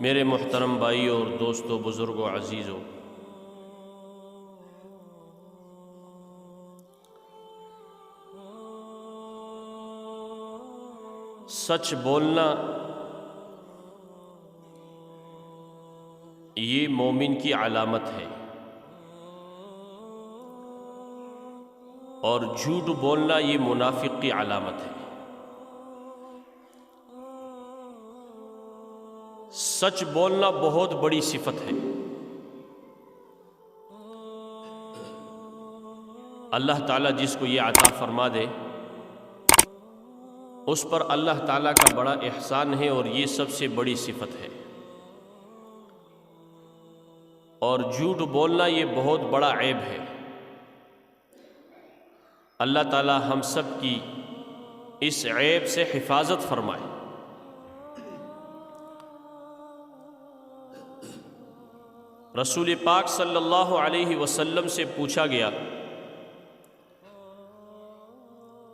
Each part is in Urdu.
میرے محترم بھائی اور دوستوں، بزرگوں، عزیزوں، سچ بولنا یہ مومن کی علامت ہے، اور جھوٹ بولنا یہ منافق کی علامت ہے۔ سچ بولنا بہت بڑی صفت ہے۔ اللہ تعالیٰ جس کو یہ عطا فرما دے اس پر اللہ تعالیٰ کا بڑا احسان ہے، اور یہ سب سے بڑی صفت ہے۔ اور جھوٹ بولنا یہ بہت بڑا عیب ہے۔ اللہ تعالیٰ ہم سب کی اس عیب سے حفاظت فرمائے۔ رسول پاک صلی اللہ علیہ وسلم سے پوچھا گیا،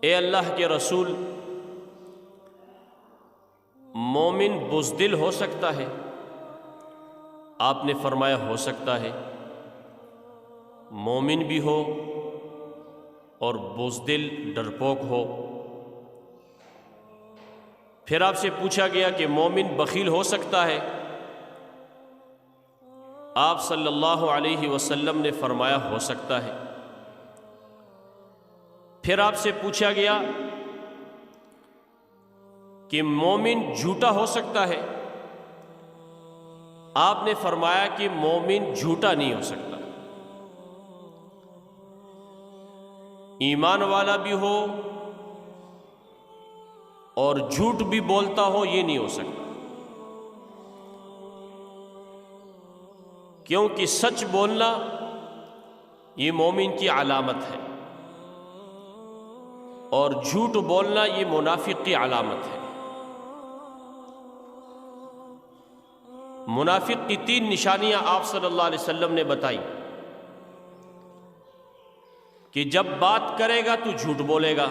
اے اللہ کے رسول، مومن بزدل ہو سکتا ہے؟ آپ نے فرمایا ہو سکتا ہے، مومن بھی ہو اور بزدل ڈرپوک ہو۔ پھر آپ سے پوچھا گیا کہ مومن بخیل ہو سکتا ہے؟ آپ صلی اللہ علیہ وسلم نے فرمایا ہو سکتا ہے۔ پھر آپ سے پوچھا گیا کہ مومن جھوٹا ہو سکتا ہے؟ آپ نے فرمایا کہ مومن جھوٹا نہیں ہو سکتا، ایمان والا بھی ہو اور جھوٹ بھی بولتا ہو، یہ نہیں ہو سکتا، کیونکہ سچ بولنا یہ مومن کی علامت ہے، اور جھوٹ بولنا یہ منافق کی علامت ہے۔ منافق کی 3 نشانیاں آپ صلی اللہ علیہ وسلم نے بتائی کہ جب بات کرے گا تو جھوٹ بولے گا،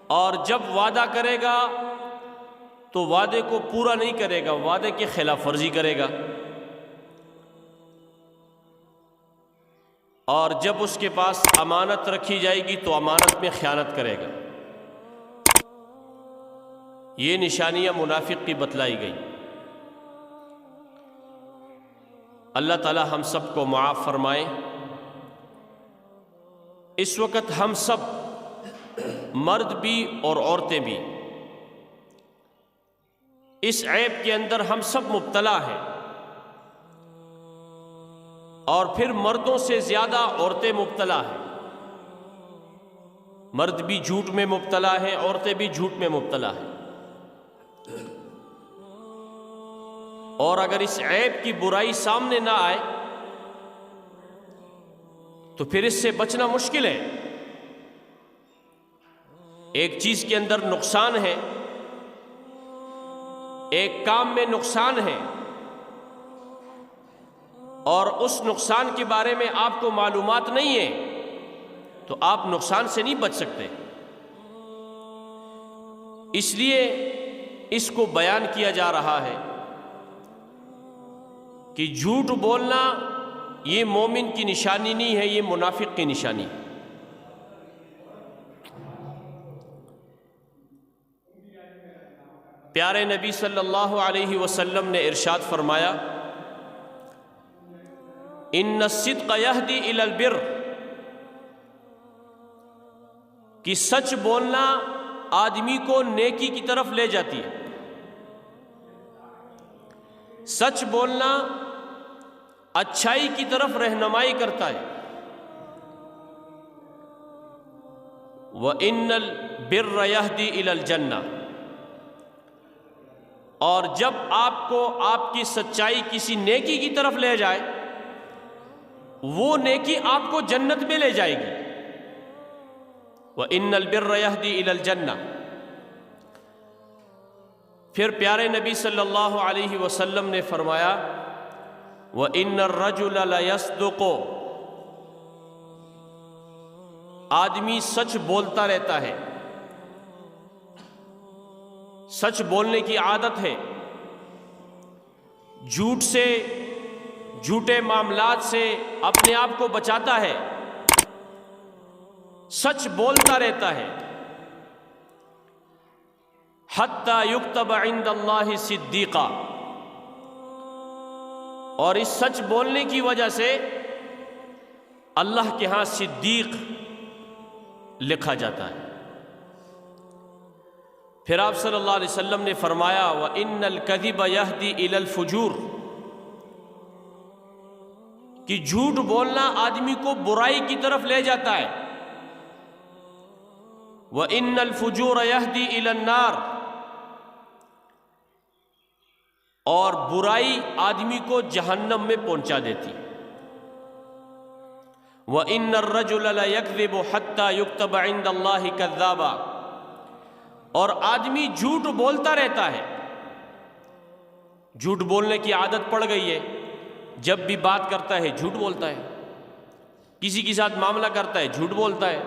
اور جب وعدہ کرے گا تو وعدے کو پورا نہیں کرے گا، وعدے کی خلاف ورزی کرے گا، اور جب اس کے پاس امانت رکھی جائے گی تو امانت میں خیانت کرے گا۔ یہ نشانیاں منافق کی بتلائی گئی۔ اللہ تعالی ہم سب کو معاف فرمائے۔ اس وقت ہم سب مرد بھی اور عورتیں بھی اس عیب کے اندر ہم سب مبتلا ہیں، اور پھر مردوں سے زیادہ عورتیں مبتلا ہیں۔ مرد بھی جھوٹ میں مبتلا ہیں، عورتیں بھی جھوٹ میں مبتلا ہیں، اور اگر اس عیب کی برائی سامنے نہ آئے تو پھر اس سے بچنا مشکل ہے۔ ایک چیز کے اندر نقصان ہے، ایک کام میں نقصان ہے، اور اس نقصان کے بارے میں آپ کو معلومات نہیں ہے تو آپ نقصان سے نہیں بچ سکتے۔ اس لیے اس کو بیان کیا جا رہا ہے کہ جھوٹ بولنا یہ مومن کی نشانی نہیں ہے، یہ منافق کی نشانی ہے۔ پیارے نبی صلی اللہ علیہ وسلم نے ارشاد فرمایا، ان الصدق یہدی الی البر، کہ سچ بولنا آدمی کو نیکی کی طرف لے جاتی ہے۔ سچ بولنا اچھائی کی طرف رہنمائی کرتا ہے۔ وَإِنَّ الْبِرَّ يَهْدِي إِلَى الْجَنَّةِ، اور جب آپ کو آپ کی سچائی کسی نیکی کی طرف لے جائے، وہ نیکی آپ کو جنت میں لے جائے گی۔ وَإِنَّ الْبِرَّ يَهْدِي إِلَى الْجَنَّةِ۔ پھر پیارے نبی صلی اللہ علیہ وسلم نے فرمایا، وَإِنَّ الرَّجُلَ لَيَصْدُقُ، آدمی سچ بولتا رہتا ہے، سچ بولنے کی عادت ہے، جھوٹ سے، جھوٹے معاملات سے اپنے آپ کو بچاتا ہے، سچ بولتا رہتا ہے، حتی یکتب عند اللہ صدیقا، اور اس سچ بولنے کی وجہ سے اللہ کے ہاں صدیق لکھا جاتا ہے۔ پھر آپ صلی اللہ علیہ وسلم نے فرمایا وَإِنَّ الْكَذِبَ يَهْدِي إِلَى الْفُجُورِ، کہ جھوٹ بولنا آدمی کو برائی کی طرف لے جاتا ہے، وَإِنَّ الْفُجُورَ يَهْدِي إِلَى النَّارِ، اور برائی آدمی کو جہنم میں پہنچا دیتی۔ وَإِنَّ الرَّجُلَ لَيَكْذِبُ حَتَّى يُكْتَبَ عِندَ اللَّهِ كَذَّابًا، اور آدمی جھوٹ بولتا رہتا ہے، جھوٹ بولنے کی عادت پڑ گئی ہے، جب بھی بات کرتا ہے جھوٹ بولتا ہے، کسی کے ساتھ معاملہ کرتا ہے جھوٹ بولتا ہے،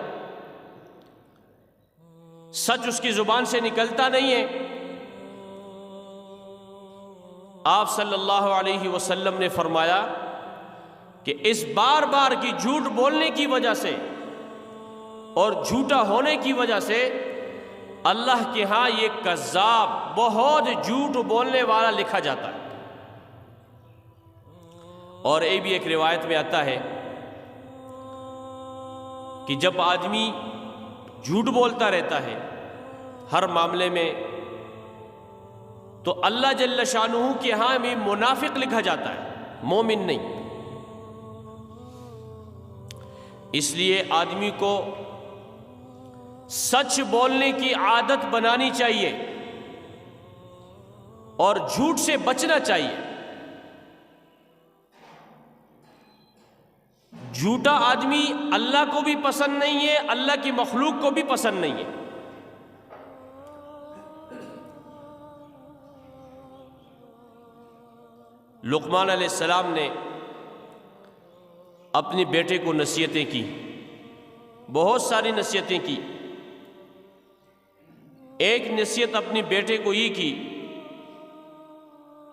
سچ اس کی زبان سے نکلتا نہیں ہے۔ آپ صلی اللہ علیہ وسلم نے فرمایا کہ اس بار بار کی جھوٹ بولنے کی وجہ سے اور جھوٹا ہونے کی وجہ سے اللہ کے ہاں یہ کذاب، بہت جھوٹ بولنے والا لکھا جاتا ہے۔ اور یہ بھی ایک روایت میں آتا ہے کہ جب آدمی جھوٹ بولتا رہتا ہے ہر معاملے میں، تو اللہ جل شانہ کے ہاں بھی منافق لکھا جاتا ہے، مومن نہیں۔ اس لیے آدمی کو سچ بولنے کی عادت بنانی چاہیے اور جھوٹ سے بچنا چاہیے۔ جھوٹا آدمی اللہ کو بھی پسند نہیں ہے، اللہ کی مخلوق کو بھی پسند نہیں ہے۔ لقمان علیہ السلام نے اپنے بیٹے کو نصیحتیں کی، بہت ساری نصیحتیں کی۔ ایک نصیحت اپنے بیٹے کو یہ کی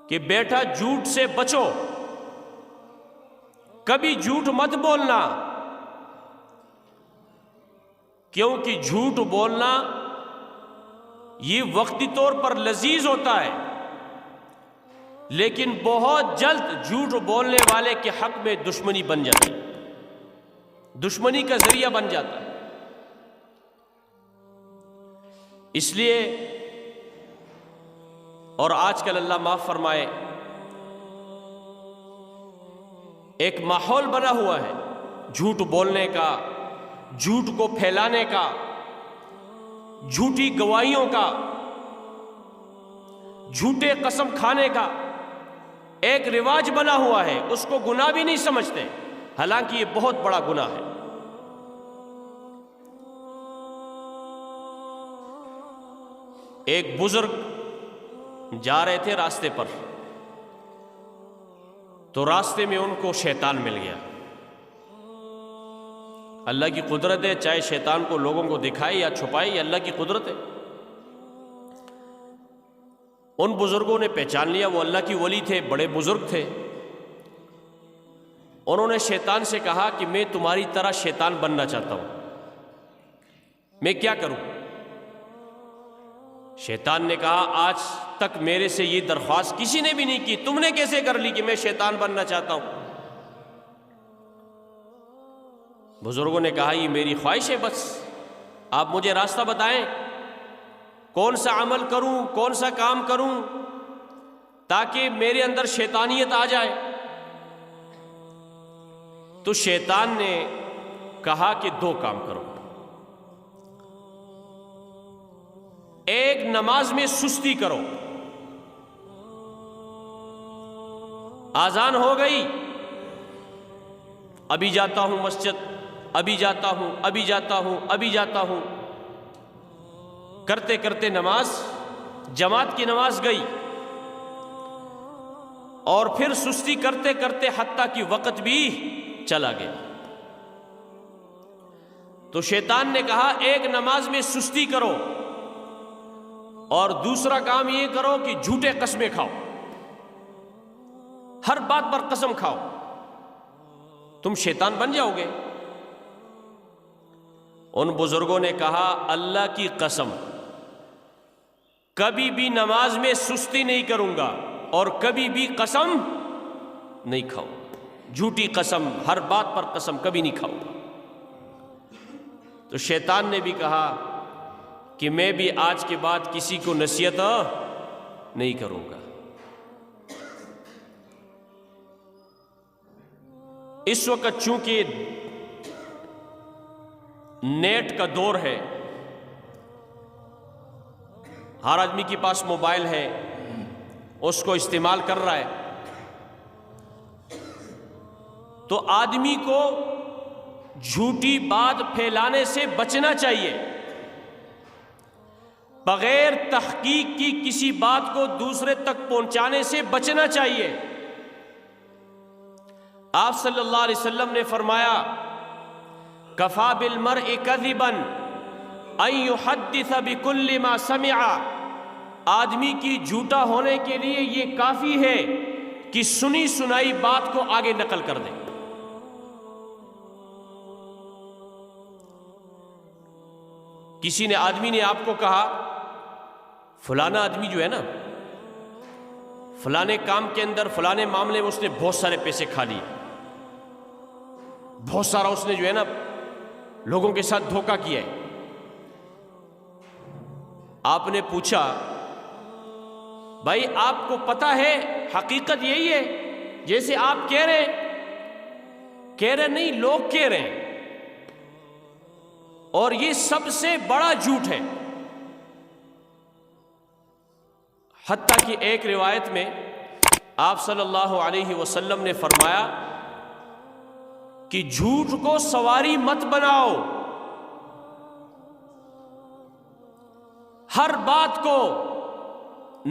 کہ بیٹا جھوٹ سے بچو، کبھی جھوٹ مت بولنا، کیونکہ جھوٹ بولنا یہ وقتی طور پر لذیذ ہوتا ہے، لیکن بہت جلد جھوٹ بولنے والے کے حق میں دشمنی بن جاتی ہے، دشمنی کا ذریعہ بن جاتا ہے۔ اس لیے، اور آج کل اللہ معاف فرمائے، ایک ماحول بنا ہوا ہے جھوٹ بولنے کا، جھوٹ کو پھیلانے کا، جھوٹی گواہیوں کا، جھوٹے قسم کھانے کا ایک رواج بنا ہوا ہے، اس کو گناہ بھی نہیں سمجھتے، حالانکہ یہ بہت بڑا گناہ ہے۔ ایک بزرگ جا رہے تھے راستے پر، تو راستے میں ان کو شیطان مل گیا۔ اللہ کی قدرت ہے، چاہے شیطان کو لوگوں کو دکھائے یا چھپائے، یہ اللہ کی قدرت ہے۔ ان بزرگوں نے پہچان لیا وہ اللہ کی ولی تھے، بڑے بزرگ تھے۔ انہوں نے شیطان سے کہا کہ میں تمہاری طرح شیطان بننا چاہتا ہوں، میں کیا کروں؟ شیطان نے کہا آج تک میرے سے یہ درخواست کسی نے بھی نہیں کی، تم نے کیسے کر لی کہ میں شیطان بننا چاہتا ہوں؟ بزرگوں نے کہا یہ میری خواہش ہے، بس آپ مجھے راستہ بتائیں، کون سا عمل کروں، کون سا کام کروں تاکہ میرے اندر شیطانیت آ جائے۔ تو شیطان نے کہا کہ دو کام کرو، ایک نماز میں سستی کرو، آذان ہو گئی، ابھی جاتا ہوں مسجد، ابھی جاتا ہوں، ابھی جاتا ہوں، ابھی جاتا ہوں، کرتے کرتے نماز، جماعت کی نماز گئی، اور پھر سستی کرتے کرتے حتیٰ کہ وقت بھی چلا گیا۔ تو شیطان نے کہا ایک نماز میں سستی کرو اور دوسرا کام یہ کرو کہ جھوٹے قسمیں کھاؤ، ہر بات پر قسم کھاؤ، تم شیطان بن جاؤ گے۔ ان بزرگوں نے کہا اللہ کی قسم کبھی بھی نماز میں سستی نہیں کروں گا اور کبھی بھی قسم نہیں کھاؤں، جھوٹی قسم، ہر بات پر قسم کبھی نہیں کھاؤں گا۔ تو شیطان نے بھی کہا کہ میں بھی آج کے بعد کسی کو نصیحت نہیں کروں گا۔ اس وقت چونکہ نیٹ کا دور ہے، ہر آدمی کے پاس موبائل ہے، اس کو استعمال کر رہا ہے، تو آدمی کو جھوٹی بات پھیلانے سے بچنا چاہیے۔ بغیر تحقیق کی کسی بات کو دوسرے تک پہنچانے سے بچنا چاہیے۔ آپ صلی اللہ علیہ وسلم نے فرمایا کفا بالمرء کذبا ان یحدث بکل ما سمع، آدمی کی جھوٹا ہونے کے لیے یہ کافی ہے کہ سنی سنائی بات کو آگے نقل کر دے۔ کسی نے آدمی نے آپ کو کہا فلانا آدمی جو ہے نا فلانے کام کے اندر فلانے معاملے میں اس نے بہت سارے پیسے کھا لیے، بہت سارا اس نے جو ہے نا لوگوں کے ساتھ دھوکہ کیا ہے۔ آپ نے پوچھا بھائی آپ کو پتا ہے حقیقت یہی ہے جیسے آپ کہہ رہے نہیں، لوگ کہہ رہے ہیں، اور یہ سب سے بڑا جھوٹ ہے۔ حتیٰ کہ ایک روایت میں آپ صلی اللہ علیہ وسلم نے فرمایا کہ جھوٹ کو سواری مت بناؤ، ہر بات کو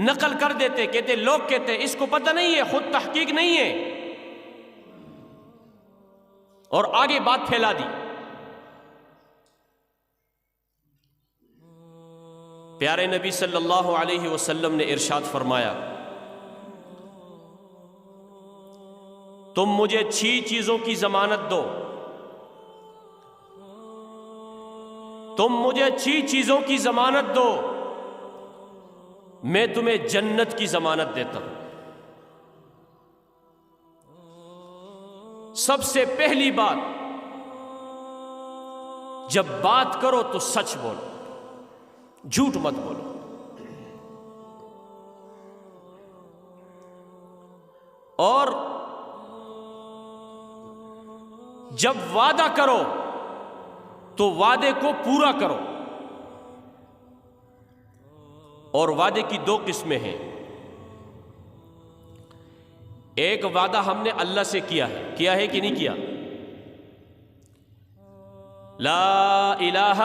نقل کر دیتے، کہتے لوگ کہتے اس کو پتہ نہیں ہے، خود تحقیق نہیں ہے، اور آگے بات پھیلا دی۔ پیارے نبی صلی اللہ علیہ وسلم نے ارشاد فرمایا تم مجھے 6 چیزوں کی ضمانت دو، تم مجھے 6 چیزوں کی ضمانت دو، میں تمہیں جنت کی ضمانت دیتا ہوں۔ سب سے پہلی بات، جب بات کرو تو سچ بولو، جھوٹ مت بولو۔ اور جب وعدہ کرو تو وعدے کو پورا کرو۔ اور وعدے کی 2 قسمیں ہیں، ایک وعدہ ہم نے اللہ سے کیا ہے کہ نہیں کیا؟ لا الہ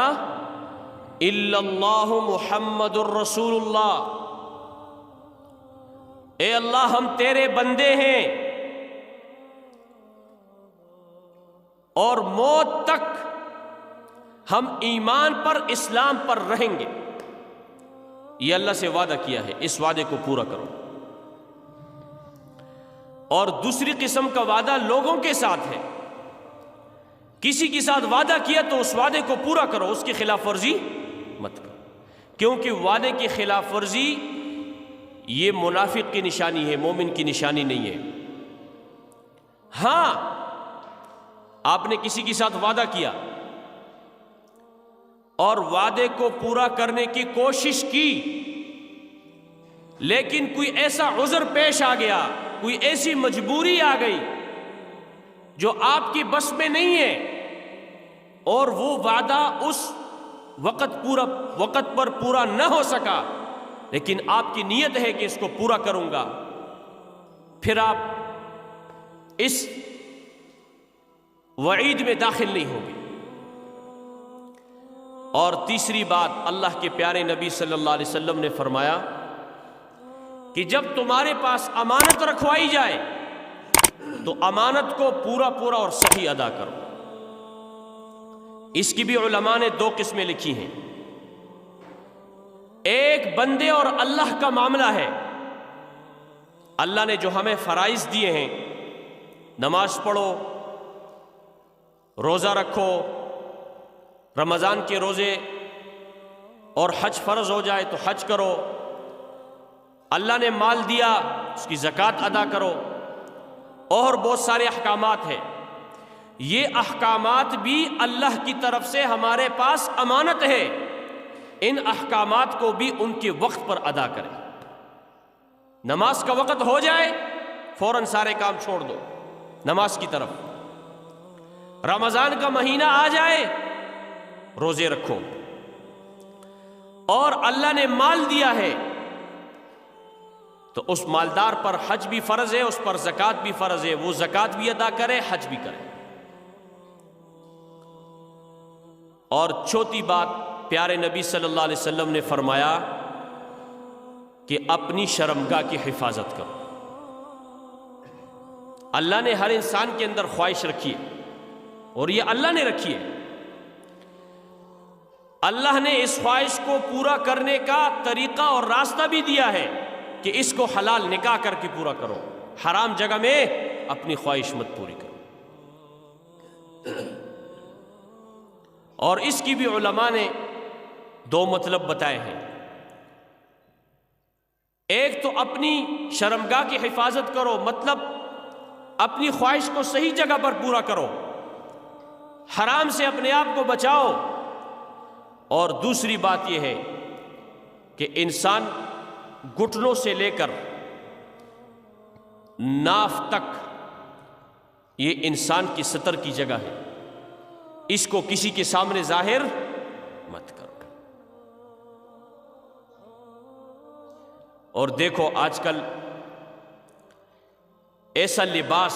الا اللہ محمد الرسول اللہ، اے اللہ ہم تیرے بندے ہیں اور موت تک ہم ایمان پر اسلام پر رہیں گے، یہ اللہ سے وعدہ کیا ہے، اس وعدے کو پورا کرو۔ اور دوسری قسم کا وعدہ لوگوں کے ساتھ ہے، کسی کے ساتھ وعدہ کیا تو اس وعدے کو پورا کرو، اس کی خلاف ورزی مت کرو، کیونکہ وعدے کی خلاف ورزی یہ منافق کی نشانی ہے، مومن کی نشانی نہیں ہے۔ ہاں آپ نے کسی کے ساتھ وعدہ کیا اور وعدے کو پورا کرنے کی کوشش کی، لیکن کوئی ایسا عذر پیش آ گیا، کوئی ایسی مجبوری آ گئی جو آپ کی بس میں نہیں ہے، اور وہ وعدہ اس وقت پر پورا نہ ہو سکا، لیکن آپ کی نیت ہے کہ اس کو پورا کروں گا، پھر آپ اس وعید میں داخل نہیں ہوں گے۔ اور تیسری بات، اللہ کے پیارے نبی صلی اللہ علیہ وسلم نے فرمایا کہ جب تمہارے پاس امانت رکھوائی جائے تو امانت کو پورا اور صحیح ادا کرو۔ اس کی بھی علماء نے 2 قسمیں لکھی ہیں، ایک بندے اور اللہ کا معاملہ ہے۔ اللہ نے جو ہمیں فرائض دیے ہیں، نماز پڑھو، روزہ رکھو، رمضان کے روزے، اور حج فرض ہو جائے تو حج کرو، اللہ نے مال دیا اس کی زکوٰۃ ادا کرو، اور بہت سارے احکامات ہیں۔ یہ احکامات بھی اللہ کی طرف سے ہمارے پاس امانت ہے، ان احکامات کو بھی ان کے وقت پر ادا کریں۔ نماز کا وقت ہو جائے فوراً سارے کام چھوڑ دو نماز کی طرف۔ رمضان کا مہینہ آ جائے روزے رکھو، اور اللہ نے مال دیا ہے تو اس مالدار پر حج بھی فرض ہے، اس پر زکوٰۃ بھی فرض ہے، وہ زکوٰۃ بھی ادا کرے، حج بھی کرے۔ اور چوتھی بات، پیارے نبی صلی اللہ علیہ وسلم نے فرمایا کہ اپنی شرمگاہ کی حفاظت کرو۔ اللہ نے ہر انسان کے اندر خواہش رکھی ہے، اور یہ اللہ نے رکھی ہے۔ اللہ نے اس خواہش کو پورا کرنے کا طریقہ اور راستہ بھی دیا ہے کہ اس کو حلال نکاح کر کے پورا کرو، حرام جگہ میں اپنی خواہش مت پوری کرو۔ اور اس کی بھی علماء نے دو مطلب بتائے ہیں۔ ایک تو اپنی شرمگاہ کی حفاظت کرو، مطلب اپنی خواہش کو صحیح جگہ پر پورا کرو، حرام سے اپنے آپ کو بچاؤ۔ اور دوسری بات یہ ہے کہ انسان گھٹنوں سے لے کر ناف تک یہ انسان کی ستر کی جگہ ہے، اس کو کسی کے سامنے ظاہر مت کرو۔ اور دیکھو آج کل ایسا لباس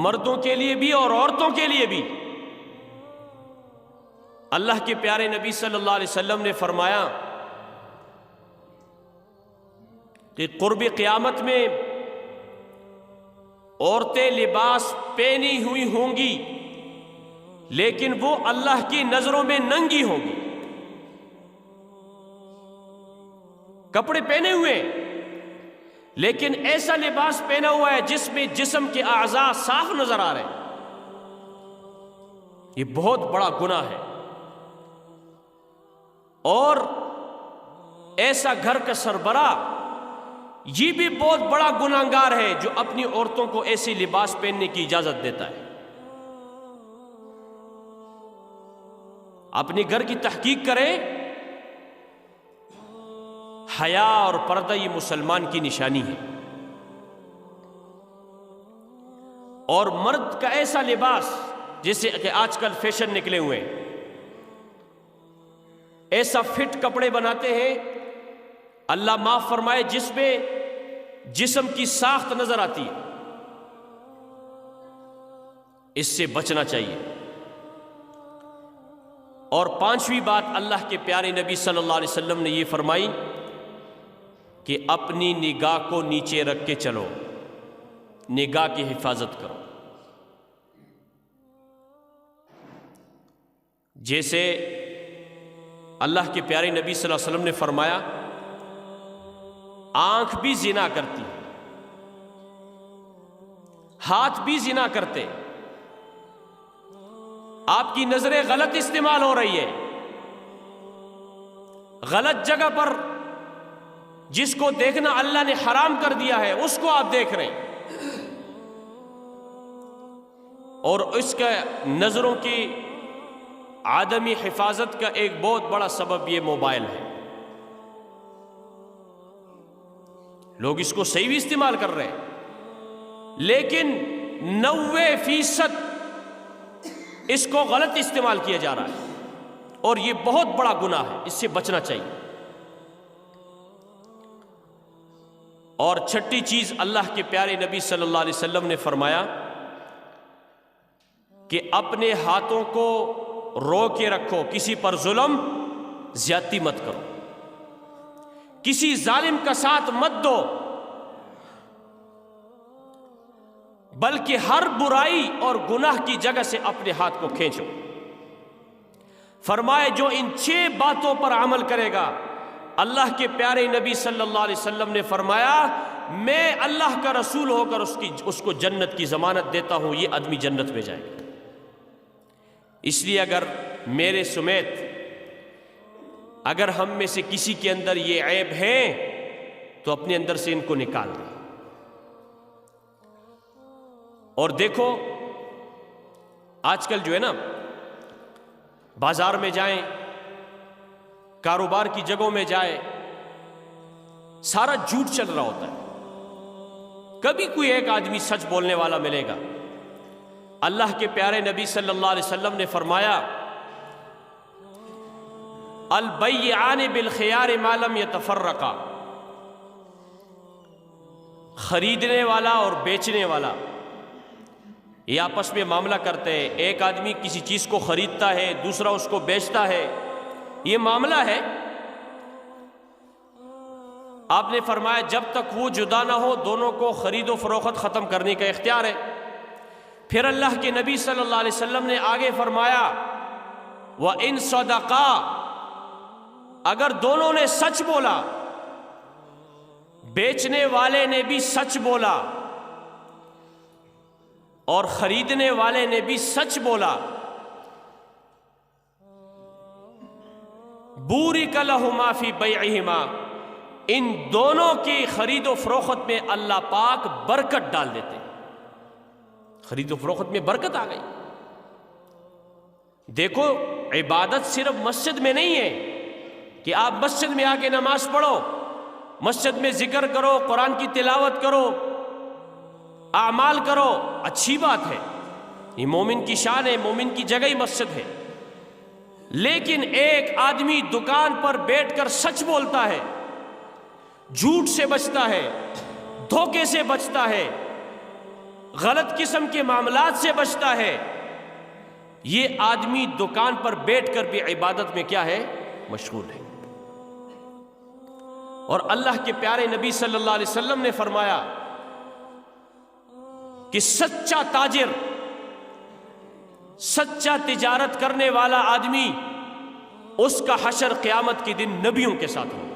مردوں کے لیے بھی اور عورتوں کے لیے بھی، اللہ کے پیارے نبی صلی اللہ علیہ وسلم نے فرمایا کہ قرب قیامت میں عورتیں لباس پہنی ہوئی ہوں گی، لیکن وہ اللہ کی نظروں میں ننگی ہوں گی۔ کپڑے پہنے ہوئے لیکن ایسا لباس پہنا ہوا ہے جس میں جسم کے اعضاء صاف نظر آ رہے ہیں، یہ بہت بڑا گناہ ہے۔ اور ایسا گھر کا سربراہ یہ بھی بہت بڑا گناہگار ہے جو اپنی عورتوں کو ایسے لباس پہننے کی اجازت دیتا ہے۔ اپنی گھر کی تحقیق کریں، حیا اور پردہ یہ مسلمان کی نشانی ہے۔ اور مرد کا ایسا لباس جیسے کہ آج کل فیشن نکلے ہوئے ہیں، ایسا فٹ کپڑے بناتے ہیں اللہ معاف فرمائے جس میں جسم کی ساخت نظر آتی ہے، اس سے بچنا چاہیے۔ اور پانچویں بات اللہ کے پیارے نبی صلی اللہ علیہ وسلم نے یہ فرمائی کہ اپنی نگاہ کو نیچے رکھ کے چلو، نگاہ کی حفاظت کرو۔ جیسے اللہ کے پیارے نبی صلی اللہ علیہ وسلم نے فرمایا آنکھ بھی زنا کرتی، ہاتھ بھی زنا کرتے، آپ کی نظریں غلط استعمال ہو رہی ہے، غلط جگہ پر جس کو دیکھنا اللہ نے حرام کر دیا ہے اس کو آپ دیکھ رہے ہیں، اور اس کا نظروں کی عدمی حفاظت کا ایک بہت بڑا سبب یہ موبائل ہے۔ لوگ اس کو صحیح بھی استعمال کر رہے ہیں، لیکن 90% اس کو غلط استعمال کیا جا رہا ہے، اور یہ بہت بڑا گناہ ہے، اس سے بچنا چاہیے۔ اور چھٹی چیز اللہ کے پیارے نبی صلی اللہ علیہ وسلم نے فرمایا کہ اپنے ہاتھوں کو رو کے رکھو، کسی پر ظلم زیادتی مت کرو، کسی ظالم کا ساتھ مت دو، بلکہ ہر برائی اور گناہ کی جگہ سے اپنے ہاتھ کو کھینچو۔ فرمائے جو ان 6 باتوں پر عمل کرے گا، اللہ کے پیارے نبی صلی اللہ علیہ وسلم نے فرمایا میں اللہ کا رسول ہو کر اس کو جنت کی ضمانت دیتا ہوں، یہ آدمی جنت میں جائے گا۔ اس لیے اگر میرے سمیت اگر ہم میں سے کسی کے اندر یہ عیب ہیں تو اپنے اندر سے ان کو نکال دیں۔ اور دیکھو آج کل جو ہے نا، بازار میں جائیں، کاروبار کی جگہوں میں جائے، سارا جھوٹ چل رہا ہوتا ہے، کبھی کوئی ایک آدمی سچ بولنے والا ملے گا۔ اللہ کے پیارے نبی صلی اللہ علیہ وسلم نے فرمایا البیعان بالخیار ما لم یتفرقا، خریدنے والا اور بیچنے والا یہ آپس میں معاملہ کرتے ہیں، ایک آدمی کسی چیز کو خریدتا ہے، دوسرا اس کو بیچتا ہے، یہ معاملہ ہے۔ آپ نے فرمایا جب تک وہ جدا نہ ہو دونوں کو خرید و فروخت ختم کرنے کا اختیار ہے۔ پھر اللہ کے نبی صلی اللہ علیہ وسلم نے آگے فرمایا وَإِن صَدَقَا، اگر دونوں نے سچ بولا، بیچنے والے نے بھی سچ بولا اور خریدنے والے نے بھی سچ بولا، بورک لہما فی بیعہما، ان دونوں کی خرید و فروخت میں اللہ پاک برکت ڈال دیتے ہیں۔ خرید و فروخت میں برکت آ گئی۔ دیکھو عبادت صرف مسجد میں نہیں ہے کہ آپ مسجد میں آ کے نماز پڑھو، مسجد میں ذکر کرو، قرآن کی تلاوت کرو، اعمال کرو، اچھی بات ہے، یہ مومن کی شان ہے، مومن کی جگہ ہی مسجد ہے۔ لیکن ایک آدمی دکان پر بیٹھ کر سچ بولتا ہے، جھوٹ سے بچتا ہے، دھوکے سے بچتا ہے، غلط قسم کے معاملات سے بچتا ہے، یہ آدمی دکان پر بیٹھ کر بھی عبادت میں کیا ہے؟ مشغول ہے۔ اور اللہ کے پیارے نبی صلی اللہ علیہ وسلم نے فرمایا کہ سچا تاجر، سچا تجارت کرنے والا آدمی، اس کا حشر قیامت کے دن نبیوں کے ساتھ ہوگا۔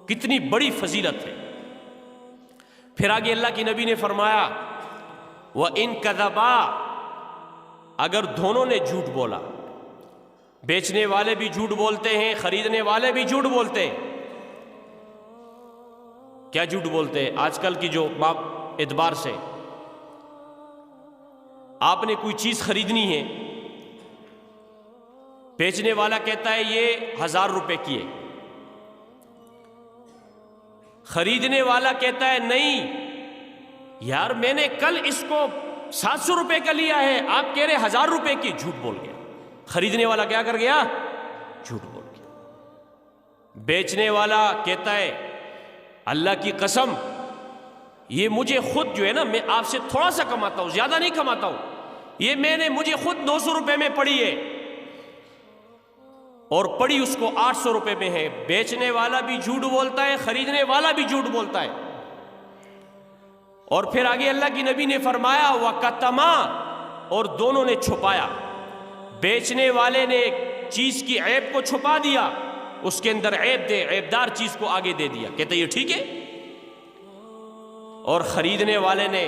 کتنی بڑی فضیلت ہے۔ پھر آگے اللہ کی نبی نے فرمایا وَإِن كَذَبَا، اگر دونوں نے جھوٹ بولا، بیچنے والے بھی جھوٹ بولتے ہیں، خریدنے والے بھی جھوٹ بولتے ہیں۔ کیا جھوٹ بولتے ہیں؟ آج کل کی جو اعتبار سے آپ نے کوئی چیز خریدنی ہے، بیچنے والا کہتا ہے یہ 1000 روپے کی ہے، خریدنے والا کہتا ہے نہیں یار میں نے کل اس کو 700 روپے کا لیا ہے، آپ کہہ رہے 1000 روپے کی، جھوٹ بول گیا۔ خریدنے والا کیا کر گیا؟ جھوٹ بول گیا۔ بیچنے والا کہتا ہے اللہ کی قسم یہ مجھے خود جو ہے نا، میں آپ سے تھوڑا سا کماتا ہوں، زیادہ نہیں کماتا ہوں، یہ مجھے خود 900 روپے میں پڑی ہے اور پڑی اس کو 800 روپے میں ہے۔ بیچنے والا بھی جھوٹ بولتا ہے، خریدنے والا بھی جھوٹ بولتا ہے۔ اور پھر آگے اللہ کی نبی نے فرمایا وَكَتَمَا، اور دونوں نے چھپایا۔ بیچنے والے نے چیز کی عیب کو چھپا دیا، اس کے اندر عیبدار چیز کو آگے دے دیا، کہتے یہ ٹھیک ہے۔ اور خریدنے والے نے،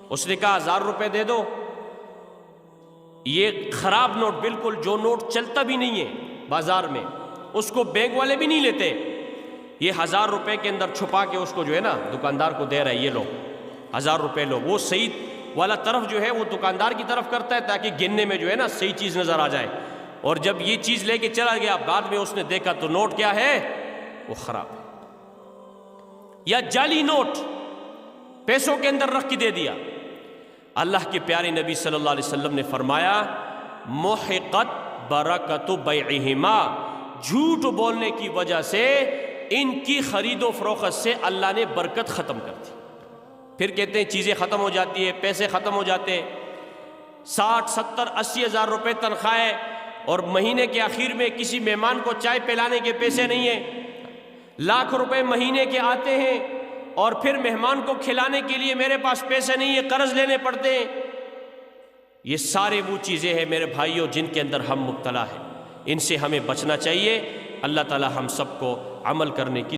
اس نے کہا 1000 روپے دے دو، یہ خراب نوٹ، بالکل جو نوٹ چلتا بھی نہیں ہے بازار میں، اس کو بینک والے بھی نہیں لیتے، یہ 1000 روپے کے اندر چھپا کے اس کو جو ہے نا دکاندار کو دے رہا ہے، یہ لو 1000 روپے لو۔ وہ صحیح والا طرف جو ہے وہ دکاندار کی طرف کرتا ہے تاکہ گننے میں جو ہے نا صحیح چیز نظر آ جائے، اور جب یہ چیز لے کے چلا گیا بعد میں اس نے دیکھا تو نوٹ کیا ہے؟ وہ خراب ہے۔ یا جعلی نوٹ پیسوں کے اندر رکھ کے دے دیا۔ اللہ کے پیارے نبی صلی اللہ علیہ وسلم نے فرمایا محقت برکت بیعہما، جھوٹ بولنے کی وجہ سے ان کی خرید و فروخت سے اللہ نے برکت ختم کر دی۔ پھر کہتے ہیں چیزیں ختم ہو جاتی ہے، پیسے ختم ہو جاتے ہیں، 60 70 80 ہزار روپے تنخواہ اور مہینے کے آخر میں کسی مہمان کو چائے پلانے کے پیسے نہیں ہیں، لاکھ روپے مہینے کے آتے ہیں اور پھر مہمان کو کھلانے کے لیے میرے پاس پیسے نہیں ہیں، قرض لینے پڑتے ہیں۔ یہ سارے وہ چیزیں ہیں میرے بھائیوں جن کے اندر ہم مبتلا ہیں، ان سے ہمیں بچنا چاہیے۔ اللہ تعالی ہم سب کو عمل کرنے کی